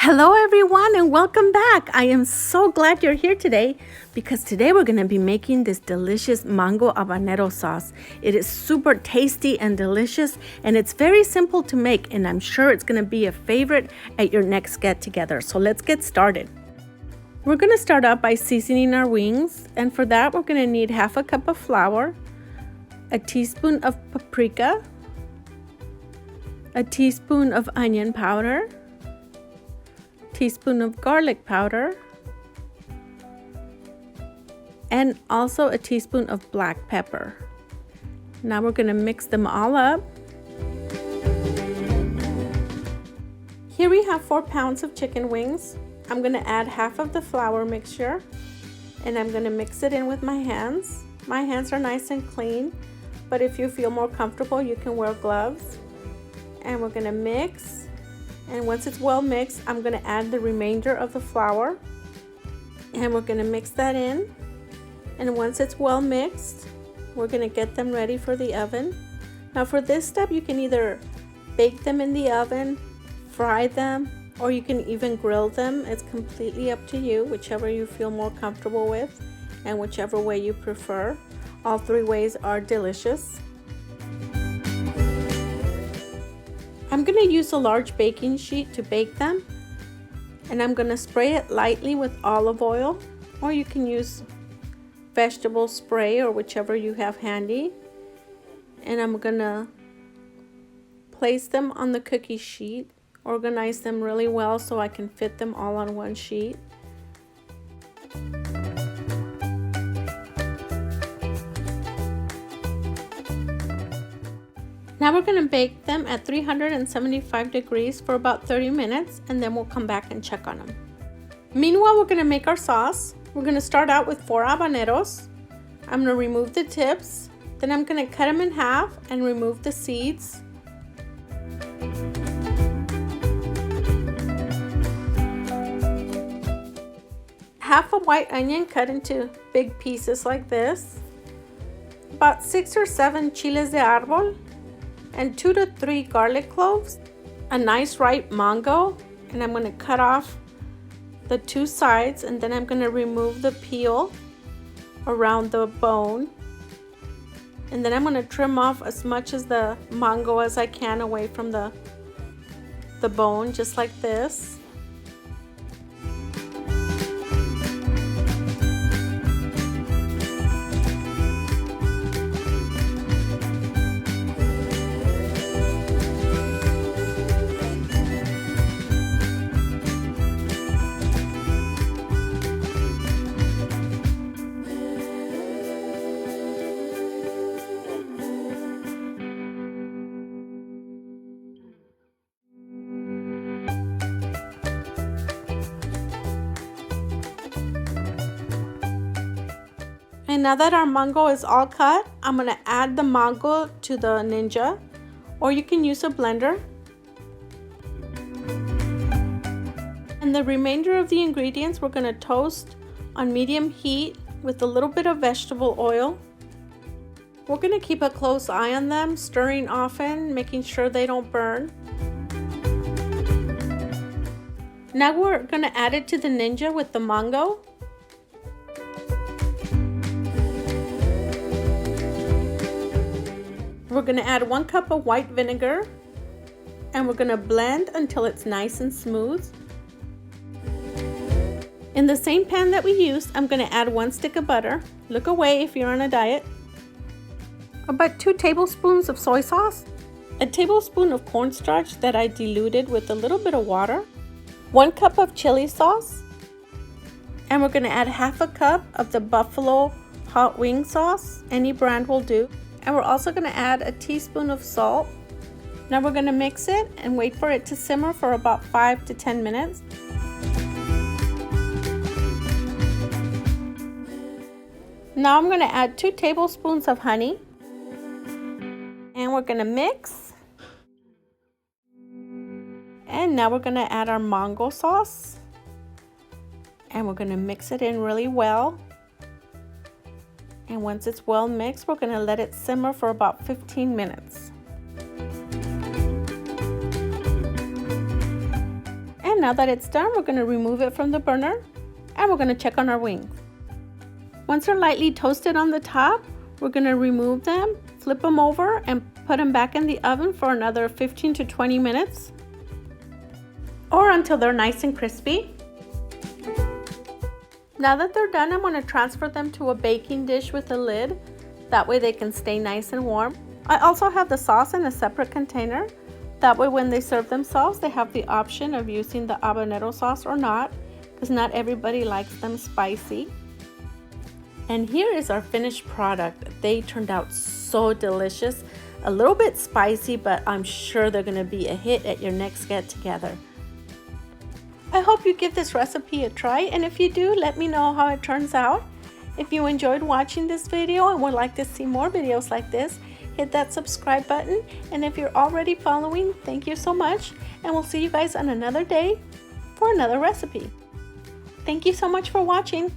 Hello everyone and welcome back. I am so glad you're here today because today we're going to be making this delicious mango habanero sauce. It is super tasty and delicious and it's very simple to make, and I'm sure it's going to be a favorite at your next get together. So let's get started. We're going to start out by seasoning our wings, and for that we're going to need half a cup of flour, a teaspoon of paprika, a teaspoon of onion powder, teaspoon of garlic powder, and also a teaspoon of black pepper. Now we're going to mix them all up. Here we have 4 pounds of chicken wings. I'm going to add half of the flour mixture and I'm going to mix it in with my hands. My hands are nice and clean, but if you feel more comfortable you can wear gloves. And we're going to mix. And once it's well mixed, I'm going to add the remainder of the flour. And we're going to mix that in. And once it's well mixed, we're going to get them ready for the oven. Now for this step, you can either bake them in the oven, fry them, or you can even grill them. It's completely up to you, whichever you feel more comfortable with and whichever way you prefer. All 3 ways are delicious. I'm going to use a large baking sheet to bake them, and I'm going to spray it lightly with olive oil, or you can use vegetable spray or whichever you have handy. And I'm going to place them on the cookie sheet, organize them really well so I can fit them all on one sheet. Now we're going to bake them at 375 degrees for about 30 minutes, and then we'll come back and check on them. Meanwhile, we're going to make our sauce. We're going to start out with 4 habaneros. I'm going to remove the tips. Then I'm going to cut them in half and remove the seeds. Half a white onion cut into big pieces like this. About 6 or 7 chiles de árbol. And 2 to 3 garlic cloves, a nice ripe mango, and I'm going to cut off the 2 sides, and then I'm going to remove the peel around the bone, and then I'm going to trim off as much as the mango as I can away from the bone, just like this. And now that our mango is all cut, I'm going to add the mango to the Ninja, or you can use a blender. And the remainder of the ingredients we're going to toast on medium heat with a little bit of vegetable oil. We're going to keep a close eye on them, stirring often, making sure they don't burn. Now we're going to add it to the Ninja with the mango. We're going to add 1 cup of white vinegar, and we're going to blend until it's nice and smooth. In the same pan that we used, I'm going to add 1 stick of butter. Look away if you're on a diet. About 2 tablespoons of soy sauce, a tablespoon of cornstarch that I diluted with a little bit of water, 1 cup of chili sauce, and we're going to add half a cup of the buffalo hot wing sauce. Any brand will do. And we're also going to add a teaspoon of salt. Now we're going to mix it and wait for it to simmer for about 5 to 10 minutes. Now I'm going to add 2 tablespoons of honey. And we're going to mix. And now we're going to add our mango sauce. And we're going to mix it in really well. And once it's well mixed, we're going to let it simmer for about 15 minutes. now that it's done, we're going to remove it from the burner and we're going to check on our wings. Once they're lightly toasted on the top, we're going to remove them, flip them over, and put them back in the oven for another 15 to 20 minutes or until they're nice and crispy. Now that they're done, I'm going to transfer them to a baking dish with a lid. That way they can stay nice and warm. I also have the sauce in a separate container. That way when they serve themselves, they have the option of using the habanero sauce or not, because not everybody likes them spicy. And here is our finished product. They turned out so delicious. A little bit spicy, but I'm sure they're gonna be a hit at your next get-together. I hope you give this recipe a try, and if you do, let me know how it turns out. If you enjoyed watching this video and would like to see more videos like this, hit that subscribe button. And if you're already following, thank you so much. And we'll see you guys on another day for another recipe. Thank you so much for watching.